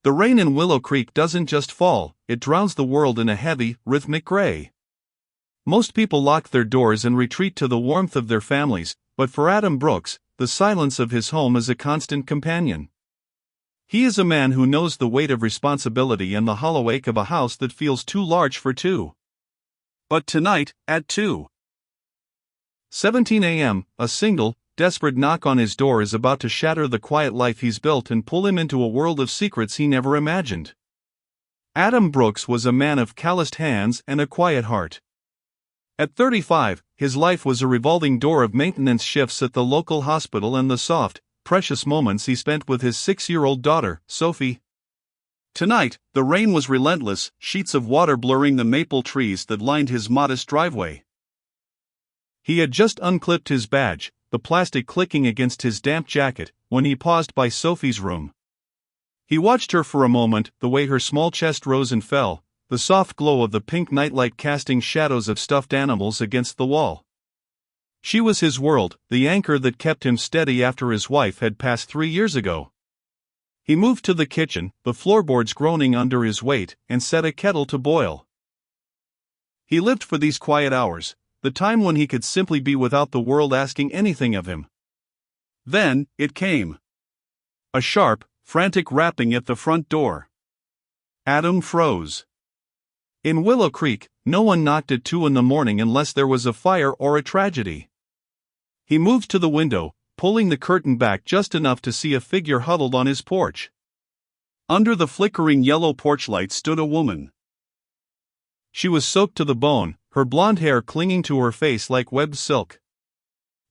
The rain in Willow Creek doesn't just fall, it drowns the world in a heavy, rhythmic gray. Most people lock their doors and retreat to the warmth of their families, but for Adam Brooks, the silence of his home is a constant companion. He is a man who knows the weight of responsibility and the hollow ache of a house that feels too large for two. But tonight, at 2:17 a.m., a single, desperate knock on his door is about to shatter the quiet life he's built and pull him into a world of secrets he never imagined. Adam Brooks was a man of calloused hands and a quiet heart. At 35, his life was a revolving door of maintenance shifts at the local hospital and the soft, precious moments he spent with his 6-year-old daughter, Sophie. Tonight, the rain was relentless, sheets of water blurring the maple trees that lined his modest driveway. He had just unclipped his badge, the plastic clicking against his damp jacket, when he paused by Sophie's room. He watched her for a moment, the way her small chest rose and fell, the soft glow of the pink nightlight casting shadows of stuffed animals against the wall. She was his world, the anchor that kept him steady after his wife had passed 3 years ago. He moved to the kitchen, the floorboards groaning under his weight, and set a kettle to boil. He lived for these quiet hours, the time when he could simply be without the world asking anything of him. Then, it came. A sharp, frantic rapping at the front door. Adam froze. In Willow Creek, no one knocked at 2 in the morning unless there was a fire or a tragedy. He moved to the window, pulling the curtain back just enough to see a figure huddled on his porch. Under the flickering yellow porch light stood a woman. She was soaked to the bone, her blonde hair clinging to her face like webbed silk.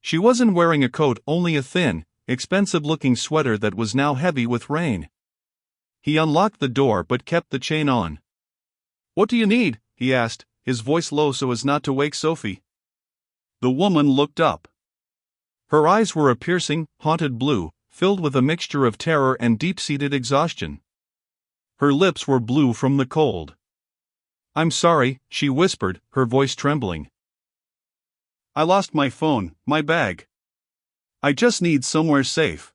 She wasn't wearing a coat, only a thin, expensive-looking sweater that was now heavy with rain. He unlocked the door but kept the chain on. "What do you need?" he asked, his voice low so as not to wake Sophie. The woman looked up. Her eyes were a piercing, haunted blue, filled with a mixture of terror and deep-seated exhaustion. Her lips were blue from the cold. "I'm sorry," she whispered, her voice trembling. "I lost my phone, my bag. I just need somewhere safe.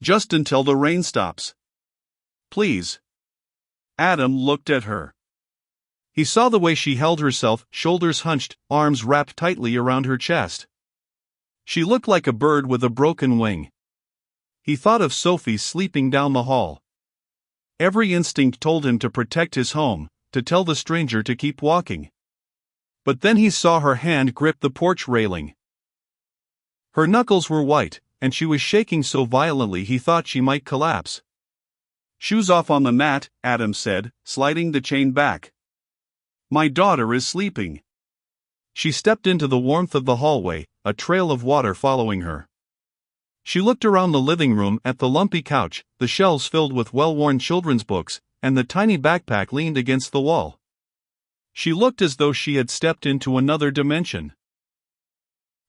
Just until the rain stops. Please." Adam looked at her. He saw the way she held herself, shoulders hunched, arms wrapped tightly around her chest. She looked like a bird with a broken wing. He thought of Sophie sleeping down the hall. Every instinct told him to protect his home, to tell the stranger to keep walking. But then he saw her hand grip the porch railing. Her knuckles were white, and she was shaking so violently he thought she might collapse. "Shoes off on the mat," Adam said, sliding the chain back. "My daughter is sleeping." She stepped into the warmth of the hallway, a trail of water following her. She looked around the living room at the lumpy couch, the shelves filled with well-worn children's books, and the tiny backpack leaned against the wall. She looked as though she had stepped into another dimension.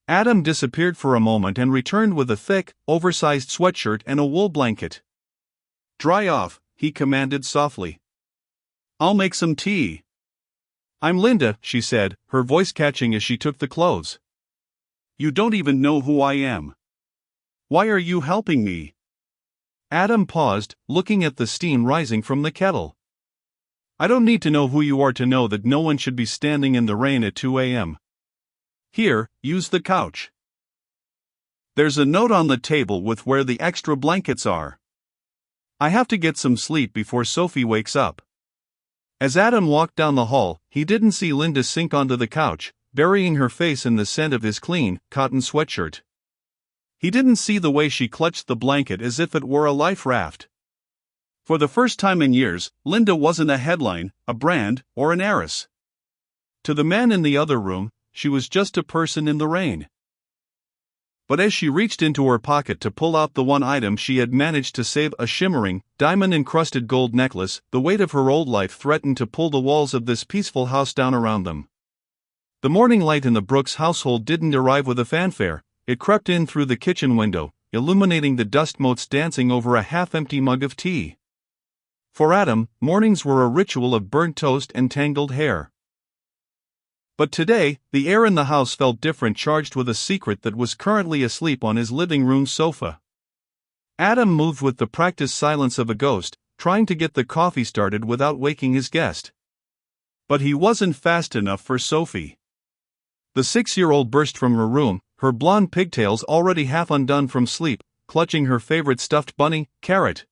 Adam disappeared for a moment and returned with a thick, oversized sweatshirt and a wool blanket. "Dry off," he commanded softly. "I'll make some tea." "I'm Linda," she said, her voice catching as she took the clothes. "You don't even know who I am. Why are you helping me?" Adam paused, looking at the steam rising from the kettle. "I don't need to know who you are to know that no one should be standing in the rain at 2 a.m. Here, use the couch. There's a note on the table with where the extra blankets are. I have to get some sleep before Sophie wakes up." As Adam walked down the hall, he didn't see Linda sink onto the couch, burying her face in the scent of his clean, cotton sweatshirt. He didn't see the way she clutched the blanket as if it were a life raft. For the first time in years, Linda wasn't a headline, a brand, or an heiress. To the man in the other room, she was just a person in the rain. But as she reached into her pocket to pull out the one item she had managed to save, a shimmering, diamond-encrusted gold necklace, the weight of her old life threatened to pull the walls of this peaceful house down around them. The morning light in the Brooks household didn't arrive with a fanfare. It crept in through the kitchen window, illuminating the dust motes dancing over a half-empty mug of tea. For Adam, mornings were a ritual of burnt toast and tangled hair. But today, the air in the house felt different, charged with a secret that was currently asleep on his living room sofa. Adam moved with the practiced silence of a ghost, trying to get the coffee started without waking his guest. But he wasn't fast enough for Sophie. The 6-year-old burst from her room, her blonde pigtails already half undone from sleep, clutching her favorite stuffed bunny, Carrot.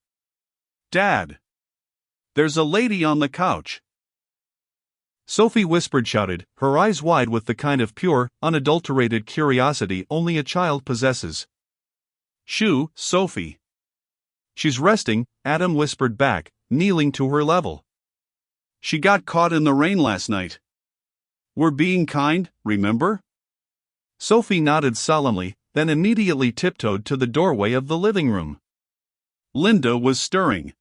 "Dad! There's a lady on the couch!" Sophie whispered, shouted, her eyes wide with the kind of pure, unadulterated curiosity only a child possesses. "Shoo, Sophie." "She's resting," Adam whispered back, kneeling to her level. "She got caught in the rain last night. We're being kind, remember?" Sophie nodded solemnly, then immediately tiptoed to the doorway of the living room. Linda was stirring.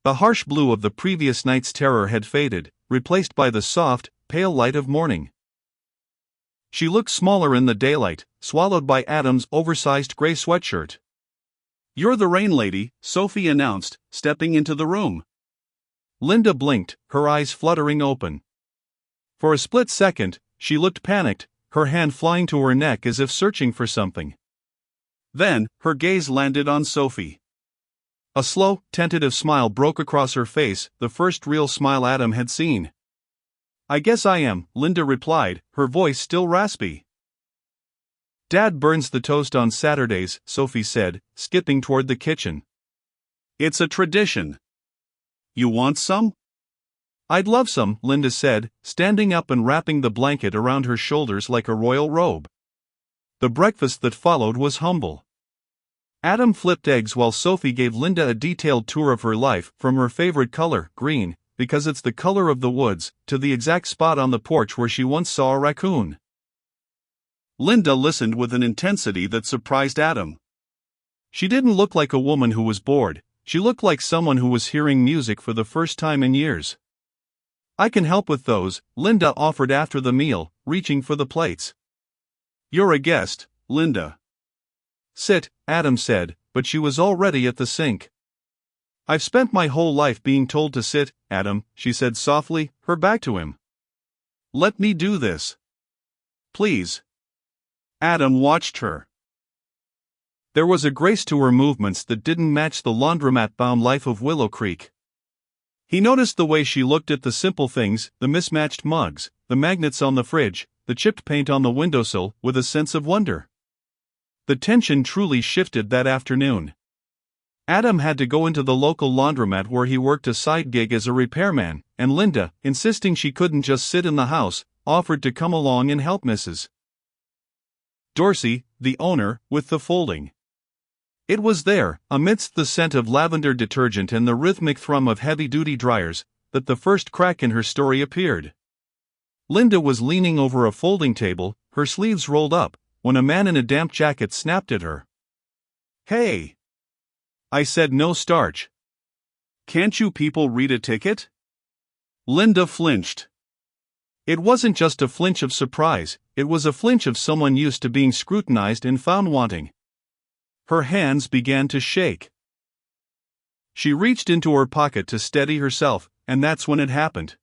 The harsh blue of the previous night's terror had faded, replaced by the soft, pale light of morning. She looked smaller in the daylight, swallowed by Adam's oversized gray sweatshirt. "You're the rain lady," Sophie announced, stepping into the room. Linda blinked, her eyes fluttering open. For a split second, she looked panicked, her hand flying to her neck as if searching for something. Then, her gaze landed on Sophie. A slow, tentative smile broke across her face, the first real smile Adam had seen. "I guess I am," Linda replied, her voice still raspy. "Dad burns the toast on Saturdays," Sophie said, skipping toward the kitchen. "It's a tradition. You want some?" "I'd love some," Linda said, standing up and wrapping the blanket around her shoulders like a royal robe. The breakfast that followed was humble. Adam flipped eggs while Sophie gave Linda a detailed tour of her life, from her favorite color, green, because it's the color of the woods, to the exact spot on the porch where she once saw a raccoon. Linda listened with an intensity that surprised Adam. She didn't look like a woman who was bored, she looked like someone who was hearing music for the first time in years. "I can help with those," Linda offered after the meal, reaching for the plates. "You're a guest, Linda." "Sit," Adam said, but she was already at the sink. "I've spent my whole life being told to sit, Adam," she said softly, her back to him. "Let me do this. Please." Adam watched her. There was a grace to her movements that didn't match the laundromat-bound life of Willow Creek. He noticed the way she looked at the simple things, the mismatched mugs, the magnets on the fridge, the chipped paint on the windowsill, with a sense of wonder. The tension truly shifted that afternoon. Adam had to go into the local laundromat where he worked a side gig as a repairman, and Linda, insisting she couldn't just sit in the house, offered to come along and help Mrs. Dorsey, the owner, with the folding. It was there, amidst the scent of lavender detergent and the rhythmic thrum of heavy-duty dryers, that the first crack in her story appeared. Linda was leaning over a folding table, her sleeves rolled up, when a man in a damp jacket snapped at her. "Hey! I said no starch. Can't you people read a ticket?" Linda flinched. It wasn't just a flinch of surprise, it was a flinch of someone used to being scrutinized and found wanting. Her hands began to shake. She reached into her pocket to steady herself, and that's when it happened.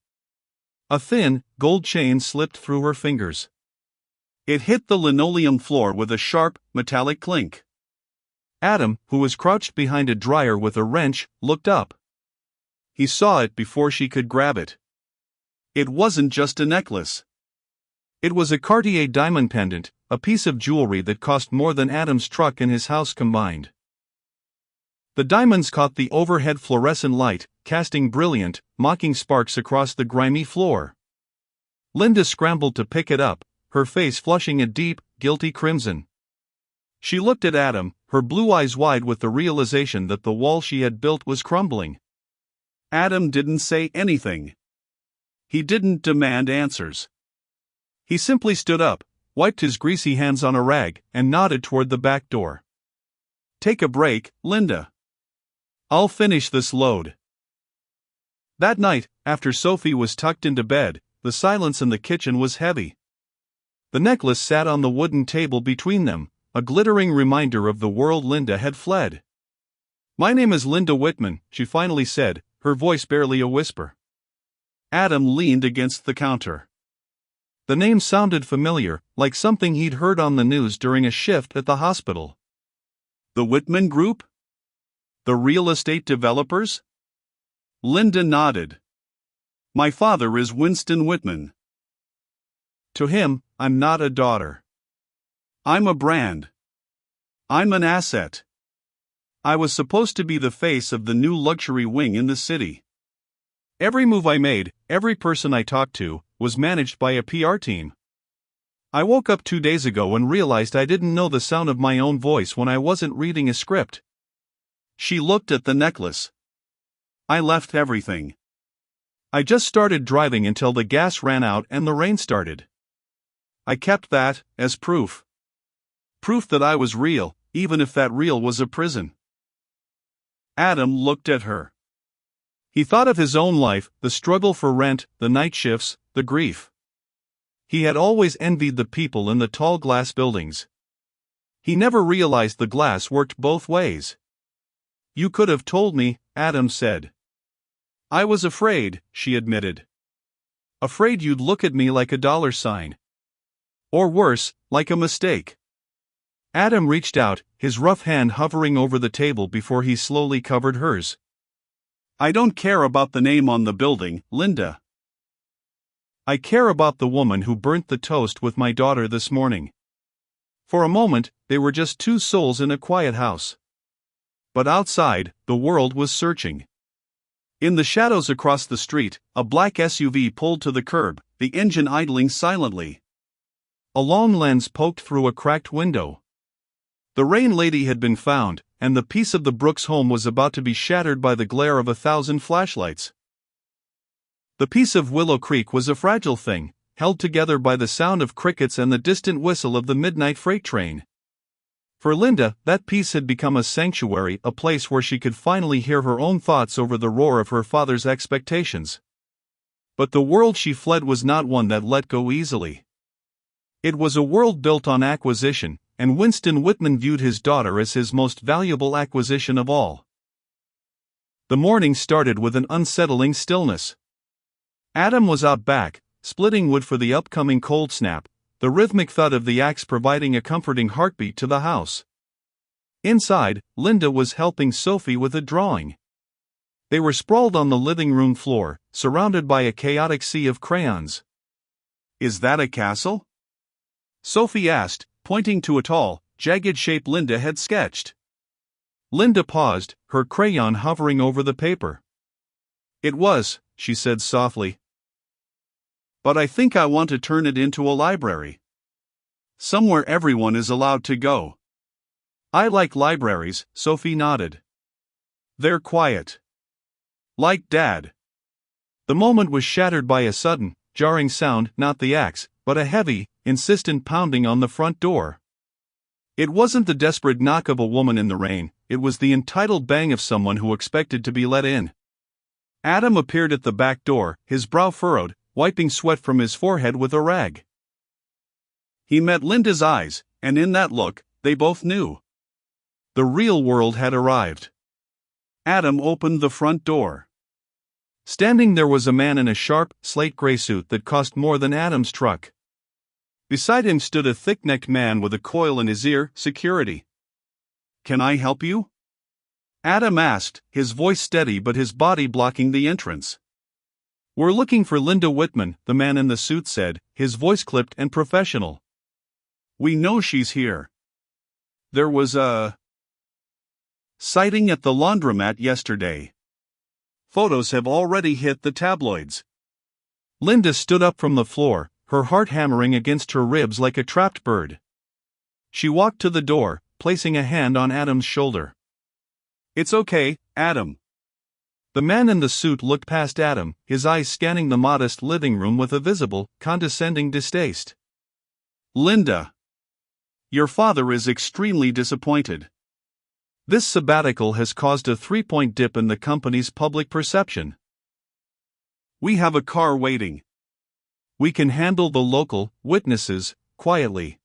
A thin, gold chain slipped through her fingers. It hit the linoleum floor with a sharp, metallic clink. Adam, who was crouched behind a dryer with a wrench, looked up. He saw it before she could grab it. It wasn't just a necklace. It was a Cartier diamond pendant, a piece of jewelry that cost more than Adam's truck and his house combined. The diamonds caught the overhead fluorescent light, casting brilliant, mocking sparks across the grimy floor. Linda scrambled to pick it up, her face flushing a deep, guilty crimson. She looked at Adam, her blue eyes wide with the realization that the wall she had built was crumbling. Adam didn't say anything. He didn't demand answers. He simply stood up, wiped his greasy hands on a rag, and nodded toward the back door. "Take a break, Linda. I'll finish this load." That night, after Sophie was tucked into bed, the silence in the kitchen was heavy. The necklace sat on the wooden table between them, a glittering reminder of the world Linda had fled. "My name is Linda Whitman," she finally said, her voice barely a whisper. Adam leaned against the counter. The name sounded familiar, like something he'd heard on the news during a shift at the hospital. "The Whitman Group? The real estate developers?" Linda nodded. My father is Winston Whitman. To him, I'm not a daughter. I'm a brand. I'm an asset. I was supposed to be the face of the new luxury wing in the city. Every move I made, every person I talked to, was managed by a PR team. I woke up 2 days ago and realized I didn't know the sound of my own voice when I wasn't reading a script. She looked at the necklace. I left everything. I just started driving until the gas ran out and the rain started. I kept that as proof. Proof that I was real, even if that real was a prison. Adam looked at her. He thought of his own life, the struggle for rent, the night shifts, the grief. He had always envied the people in the tall glass buildings. He never realized the glass worked both ways. You could have told me, Adam said. I was afraid, she admitted. Afraid you'd look at me like a dollar sign. Or worse, like a mistake. Adam reached out, his rough hand hovering over the table before he slowly covered hers. I don't care about the name on the building, Linda. I care about the woman who burnt the toast with my daughter this morning. For a moment, they were just two souls in a quiet house. But outside, the world was searching. In the shadows across the street, a black SUV pulled to the curb, the engine idling silently. A long lens poked through a cracked window. The rain lady had been found, and the peace of the Brooks home was about to be shattered by the glare of 1,000 flashlights. The peace of Willow Creek was a fragile thing, held together by the sound of crickets and the distant whistle of the midnight freight train. For Linda, that peace had become a sanctuary, a place where she could finally hear her own thoughts over the roar of her father's expectations. But the world she fled was not one that let go easily. It was a world built on acquisition, and Winston Whitman viewed his daughter as his most valuable acquisition of all. The morning started with an unsettling stillness. Adam was out back, splitting wood for the upcoming cold snap, the rhythmic thud of the axe providing a comforting heartbeat to the house. Inside, Linda was helping Sophie with a drawing. They were sprawled on the living room floor, surrounded by a chaotic sea of crayons. Is that a castle? Sophie asked, pointing to a tall, jagged shape Linda had sketched. Linda paused, her crayon hovering over the paper. It was, she said softly. But I think I want to turn it into a library. Somewhere everyone is allowed to go. I like libraries, Sophie nodded. They're quiet. Like Dad. The moment was shattered by a sudden, jarring sound, not the axe, but a heavy, insistent pounding on the front door. It wasn't the desperate knock of a woman in the rain, it was the entitled bang of someone who expected to be let in. Adam appeared at the back door, his brow furrowed, wiping sweat from his forehead with a rag. He met Linda's eyes, and in that look, they both knew. The real world had arrived. Adam opened the front door. Standing there was a man in a sharp, slate-gray suit that cost more than Adam's truck. Beside him stood a thick-necked man with a coil in his ear, security. Can I help you? Adam asked, his voice steady but his body blocking the entrance. We're looking for Linda Whitman, the man in the suit said, his voice clipped and professional. We know she's here. There was a sighting at the laundromat yesterday. Photos have already hit the tabloids. Linda stood up from the floor, her heart hammering against her ribs like a trapped bird. She walked to the door, placing a hand on Adam's shoulder. It's okay, Adam. The man in the suit looked past Adam, his eyes scanning the modest living room with a visible, condescending distaste. Linda. Your father is extremely disappointed. This sabbatical has caused a 3-point dip in the company's public perception. We have a car waiting. We can handle the local witnesses quietly.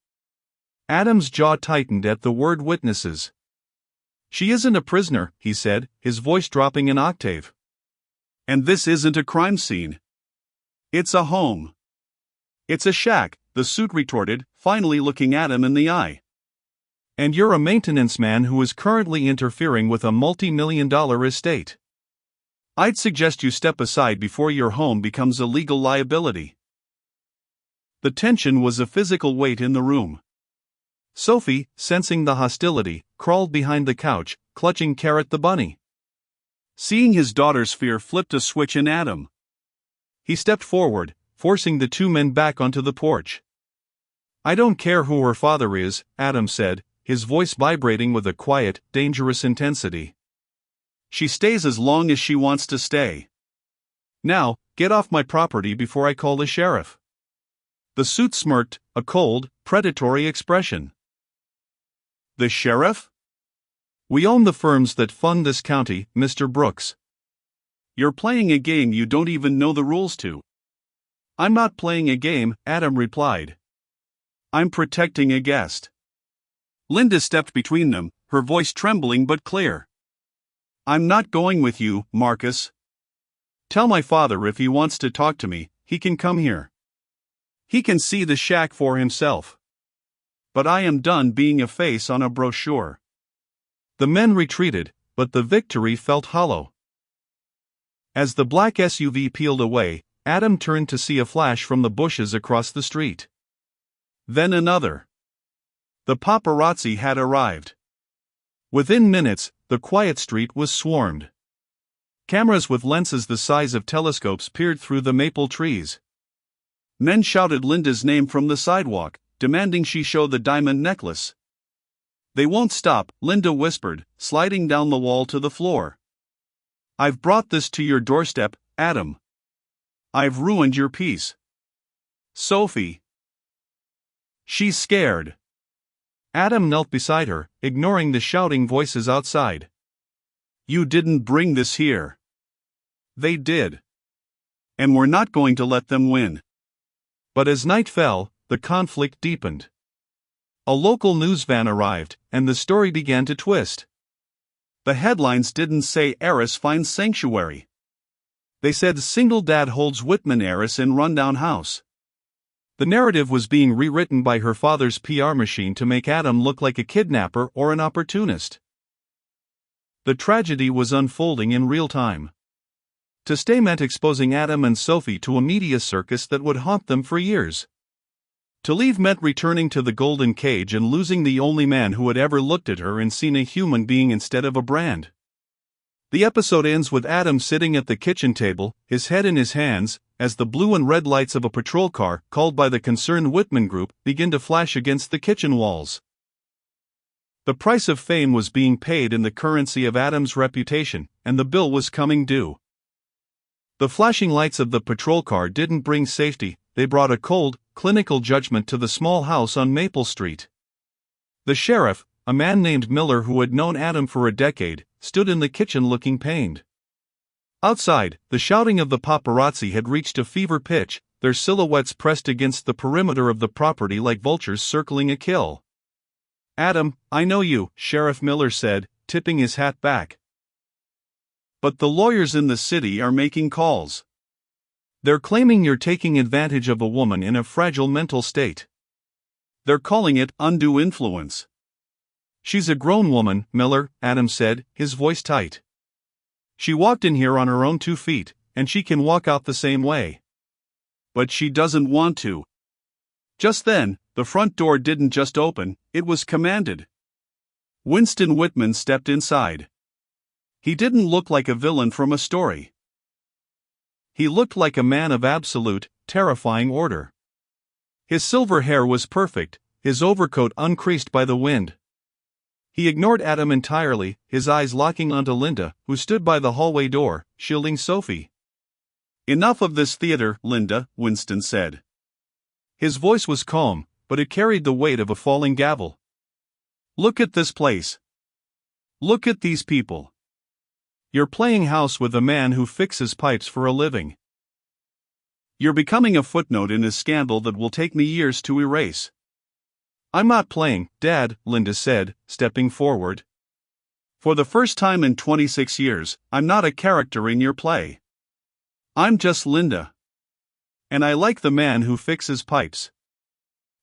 Adam's jaw tightened at the word witnesses. She isn't a prisoner, he said, his voice dropping an octave. And this isn't a crime scene. It's a home. It's a shack, the suit retorted, finally looking Adam in the eye. And you're a maintenance man who is currently interfering with a multi-million-dollar estate. I'd suggest you step aside before your home becomes a legal liability. The tension was a physical weight in the room. Sophie, sensing the hostility, crawled behind the couch, clutching Carrot the bunny. Seeing his daughter's fear flipped a switch in Adam. He stepped forward, forcing the two men back onto the porch. "I don't care who her father is," Adam said, his voice vibrating with a quiet, dangerous intensity. "She stays as long as she wants to stay. Now, get off my property before I call the sheriff." The suit smirked, a cold, predatory expression. "The sheriff? "We own the firms that fund this county, Mr. Brooks." You're playing a game you don't even know the rules to." "I'm not playing a game," Adam replied. "I'm protecting a guest." Linda stepped between them, her voice trembling but clear. "I'm not going with you, Marcus. Tell my father if he wants to talk to me, he can come here. He can see the shack for himself. But I am done being a face on a brochure." The men retreated, but the victory felt hollow. As the black SUV peeled away, Adam turned to see a flash from the bushes across the street. Then another. The paparazzi had arrived. Within minutes, the quiet street was swarmed. Cameras with lenses the size of telescopes peered through the maple trees. Men shouted Linda's name from the sidewalk, demanding she show the diamond necklace. "They won't stop," Linda whispered, sliding down the wall to the floor. "I've brought this to your doorstep, Adam. I've ruined your peace. Sophie. She's scared." Adam knelt beside her, ignoring the shouting voices outside. "You didn't bring this here. They did. And we're not going to let them win." But as night fell, the conflict deepened. A local news van arrived, and the story began to twist. The headlines didn't say heiress finds sanctuary. They said single dad holds Whitman heiress in rundown house. The narrative was being rewritten by her father's PR machine to make Adam look like a kidnapper or an opportunist. The tragedy was unfolding in real time. To stay meant exposing Adam and Sophie to a media circus that would haunt them for years. To leave meant returning to the golden cage and losing the only man who had ever looked at her and seen a human being instead of a brand. The episode ends with Adam sitting at the kitchen table, his head in his hands, as the blue and red lights of a patrol car, called by the concerned Whitman group, begin to flash against the kitchen walls. The price of fame was being paid in the currency of Adam's reputation, and the bill was coming due. The flashing lights of the patrol car didn't bring safety, they brought a cold, clinical judgment to the small house on Maple Street. The sheriff, a man named Miller who had known Adam for a decade, stood in the kitchen looking pained. Outside, the shouting of the paparazzi had reached a fever pitch, their silhouettes pressed against the perimeter of the property like vultures circling a kill. "Adam, I know you," Sheriff Miller said, tipping his hat back. "But the lawyers in the city are making calls. They're claiming you're taking advantage of a woman in a fragile mental state. They're calling it undue influence." "She's a grown woman, Miller," Adam said, his voice tight. "She walked in here on her own 2 feet, and she can walk out the same way." "But she doesn't want to." Just then, the front door didn't just open, it was commanded. Winston Whitman stepped inside. He didn't look like a villain from a story. He looked like a man of absolute, terrifying order. His silver hair was perfect, his overcoat uncreased by the wind. He ignored Adam entirely, his eyes locking onto Linda, who stood by the hallway door, shielding Sophie. "Enough of this theater, Linda," Winston said. His voice was calm, but it carried the weight of a falling gavel. "Look at this place. Look at these people. You're playing house with a man who fixes pipes for a living. You're becoming a footnote in a scandal that will take me years to erase." "I'm not playing, Dad," Linda said, stepping forward. "For the first time in 26 years, I'm not a character in your play. I'm just Linda. And I like the man who fixes pipes.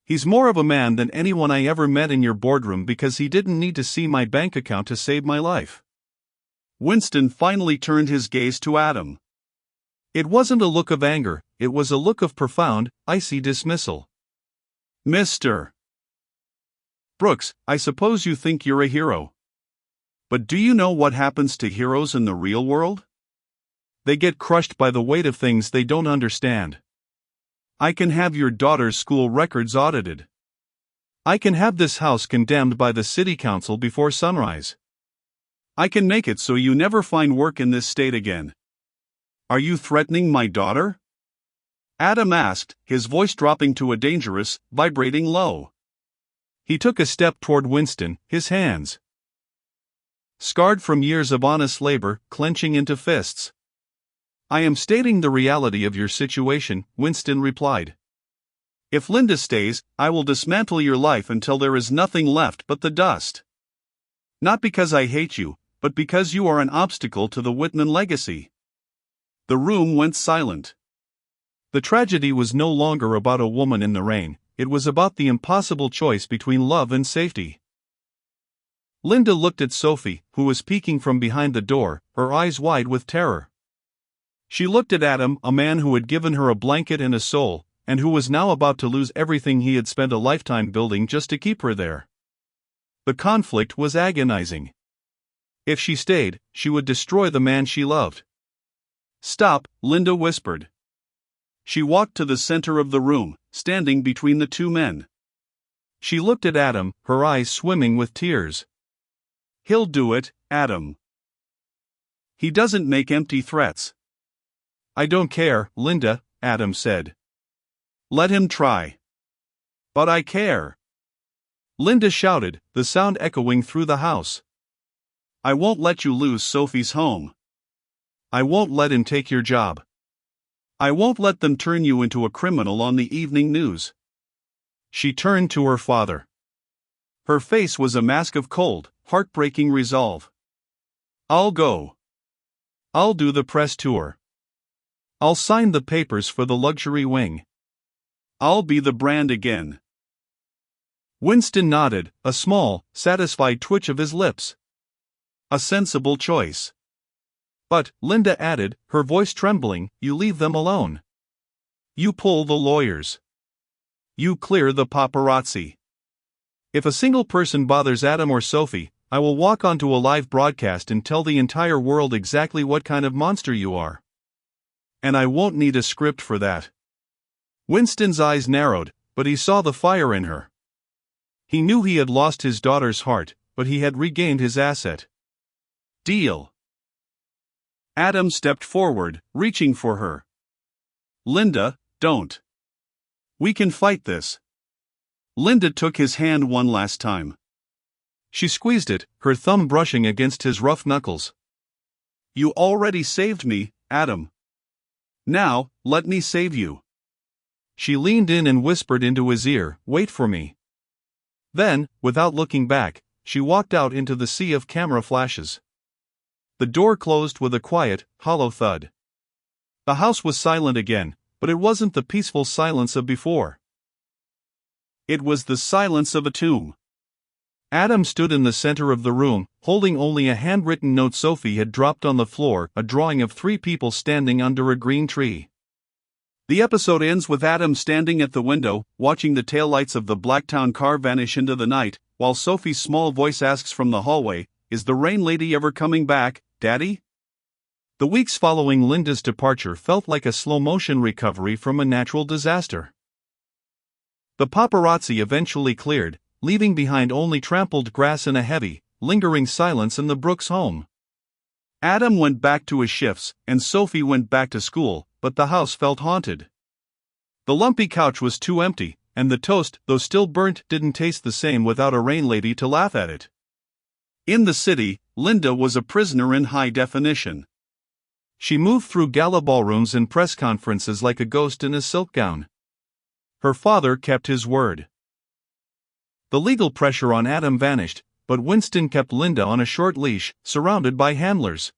He's more of a man than anyone I ever met in your boardroom because he didn't need to see my bank account to save my life." Winston finally turned his gaze to Adam. It wasn't a look of anger, it was a look of profound, icy dismissal. Mr. Brooks, I suppose you think you're a hero. But do you know what happens to heroes in the real world? They get crushed by the weight of things they don't understand. I can have your daughter's school records audited. I can have this house condemned by the city council before sunrise. I can make it so you never find work in this state again. Are you threatening my daughter? Adam asked, his voice dropping to a dangerous, vibrating low. He took a step toward Winston, his hands, scarred from years of honest labor, clenching into fists. I am stating the reality of your situation, Winston replied. If Linda stays, I will dismantle your life until there is nothing left but the dust. Not because I hate you, but because you are an obstacle to the Whitman legacy. The room went silent. The tragedy was no longer about a woman in the rain, it was about the impossible choice between love and safety. Linda looked at Sophie, who was peeking from behind the door, her eyes wide with terror. She looked at Adam, a man who had given her a blanket and a soul, and who was now about to lose everything he had spent a lifetime building just to keep her there. The conflict was agonizing. If she stayed, she would destroy the man she loved. Stop, Linda whispered. She walked to the center of the room, standing between the two men. She looked at Adam, her eyes swimming with tears. He'll do it, Adam. He doesn't make empty threats. I don't care, Linda, Adam said. Let him try. But I care. Linda shouted, the sound echoing through the house. I won't let you lose Sophie's home. I won't let him take your job. I won't let them turn you into a criminal on the evening news. She turned to her father. Her face was a mask of cold, heartbreaking resolve. I'll go. I'll do the press tour. I'll sign the papers for the luxury wing. I'll be the brand again. Winston nodded, a small, satisfied twitch of his lips. A sensible choice. But, Linda added, her voice trembling, you leave them alone. You pull the lawyers. You clear the paparazzi. If a single person bothers Adam or Sophie, I will walk onto a live broadcast and tell the entire world exactly what kind of monster you are. And I won't need a script for that. Winston's eyes narrowed, but he saw the fire in her. He knew he had lost his daughter's heart, but he had regained his asset. Deal. Adam stepped forward, reaching for her. Linda, don't. We can fight this. Linda took his hand one last time. She squeezed it, her thumb brushing against his rough knuckles. You already saved me, Adam. Now, let me save you. She leaned in and whispered into his ear, wait for me. Then, without looking back, she walked out into the sea of camera flashes. The door closed with a quiet, hollow thud. The house was silent again, but it wasn't the peaceful silence of before. It was the silence of a tomb. Adam stood in the center of the room, holding only a handwritten note Sophie had dropped on the floor, a drawing of 3 people standing under a green tree. The episode ends with Adam standing at the window, watching the taillights of the Blacktown car vanish into the night, while Sophie's small voice asks from the hallway, "Is the rain lady ever coming back, Daddy?" The weeks following Linda's departure felt like a slow-motion recovery from a natural disaster. The paparazzi eventually cleared, leaving behind only trampled grass and a heavy, lingering silence in the Brooks home. Adam went back to his shifts, and Sophie went back to school, but the house felt haunted. The lumpy couch was too empty, and the toast, though still burnt, didn't taste the same without a rain lady to laugh at it. In the city, Linda was a prisoner in high definition. She moved through gala ballrooms and press conferences like a ghost in a silk gown. Her father kept his word. The legal pressure on Adam vanished, but Winston kept Linda on a short leash, surrounded by handlers.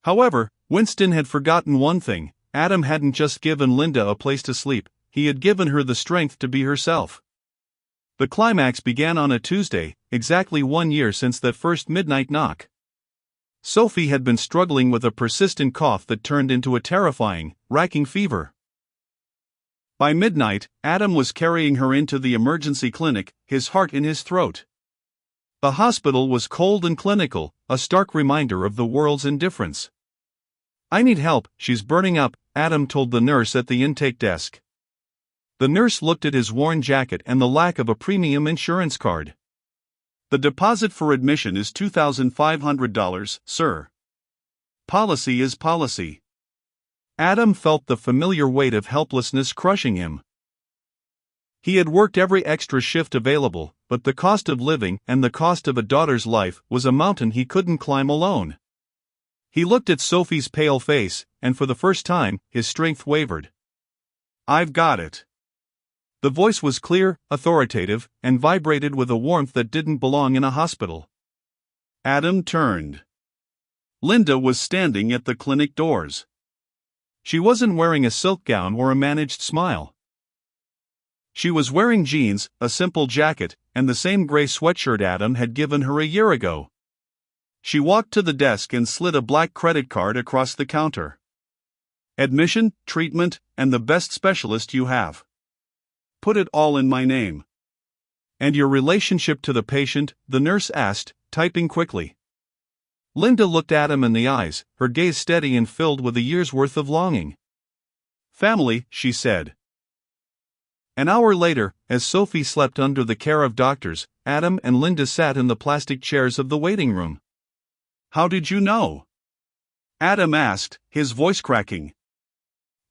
However, Winston had forgotten one thing: Adam hadn't just given Linda a place to sleep, he had given her the strength to be herself. The climax began on a Tuesday, exactly 1 year since that first midnight knock. Sophie had been struggling with a persistent cough that turned into a terrifying, racking fever. By midnight, Adam was carrying her into the emergency clinic, his heart in his throat. The hospital was cold and clinical, a stark reminder of the world's indifference. "I need help, she's burning up," Adam told the nurse at the intake desk. The nurse looked at his worn jacket and the lack of a premium insurance card. "The deposit for admission is $2,500, sir. Policy is policy." Adam felt the familiar weight of helplessness crushing him. He had worked every extra shift available, but the cost of living and the cost of a daughter's life was a mountain he couldn't climb alone. He looked at Sophie's pale face, and for the first time, his strength wavered. "I've got it." The voice was clear, authoritative, and vibrated with a warmth that didn't belong in a hospital. Adam turned. Linda was standing at the clinic doors. She wasn't wearing a silk gown or a managed smile. She was wearing jeans, a simple jacket, and the same gray sweatshirt Adam had given her a year ago. She walked to the desk and slid a black credit card across the counter. "Admission, treatment, and the best specialist you have. Put it all in my name." "And your relationship to the patient?" the nurse asked, typing quickly. Linda looked Adam in the eyes, her gaze steady and filled with a year's worth of longing. "Family," she said. An hour later, as Sophie slept under the care of doctors, Adam and Linda sat in the plastic chairs of the waiting room. "How did you know?" Adam asked, his voice cracking.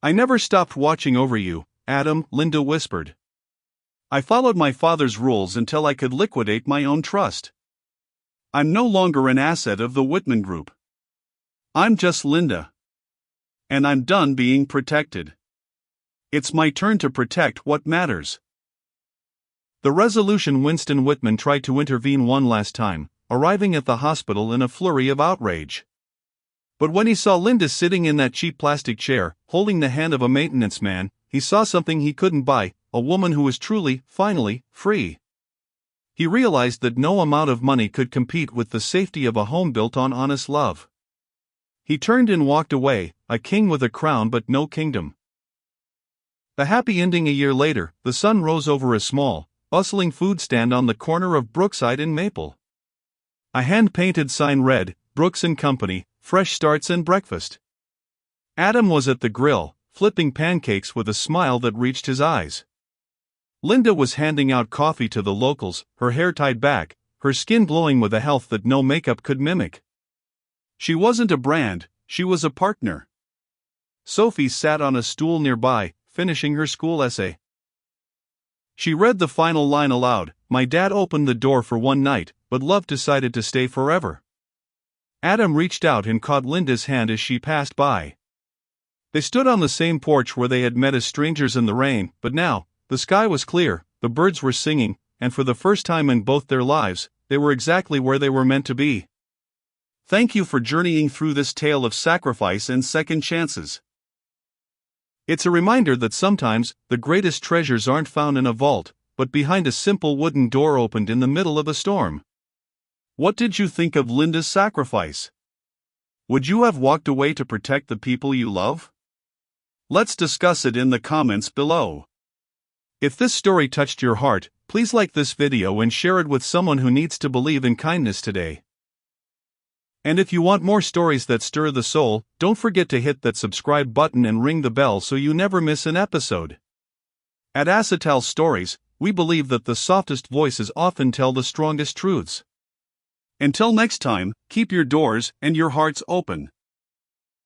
"I never stopped watching over you, Adam," Linda whispered. "I followed my father's rules until I could liquidate my own trust. I'm no longer an asset of the Whitman Group. I'm just Linda. And I'm done being protected. It's my turn to protect what matters." The resolution Winston Whitman tried to intervene one last time, arriving at the hospital in a flurry of outrage. But when he saw Linda sitting in that cheap plastic chair, holding the hand of a maintenance man, he saw something he couldn't buy, a woman who was truly, finally, free. He realized that no amount of money could compete with the safety of a home built on honest love. He turned and walked away, a king with a crown but no kingdom. The happy ending a year later, the sun rose over a small, bustling food stand on the corner of Brookside and Maple. A hand-painted sign read, "Brooks & Company, Fresh Starts and Breakfast." Adam was at the grill, flipping pancakes with a smile that reached his eyes. Linda was handing out coffee to the locals, her hair tied back, her skin glowing with a health that no makeup could mimic. She wasn't a brand, she was a partner. Sophie sat on a stool nearby, finishing her school essay. She read the final line aloud, "My dad opened the door for one night, but love decided to stay forever." Adam reached out and caught Linda's hand as she passed by. They stood on the same porch where they had met as strangers in the rain, but now, the sky was clear, the birds were singing, and for the first time in both their lives, they were exactly where they were meant to be. Thank you for journeying through this tale of sacrifice and second chances. It's a reminder that sometimes, the greatest treasures aren't found in a vault, but behind a simple wooden door opened in the middle of a storm. What did you think of Linda's sacrifice? Would you have walked away to protect the people you love? Let's discuss it in the comments below. If this story touched your heart, please like this video and share it with someone who needs to believe in kindness today. And if you want more stories that stir the soul, don't forget to hit that subscribe button and ring the bell so you never miss an episode. At Acetal Stories, we believe that the softest voices often tell the strongest truths. Until next time, keep your doors and your hearts open.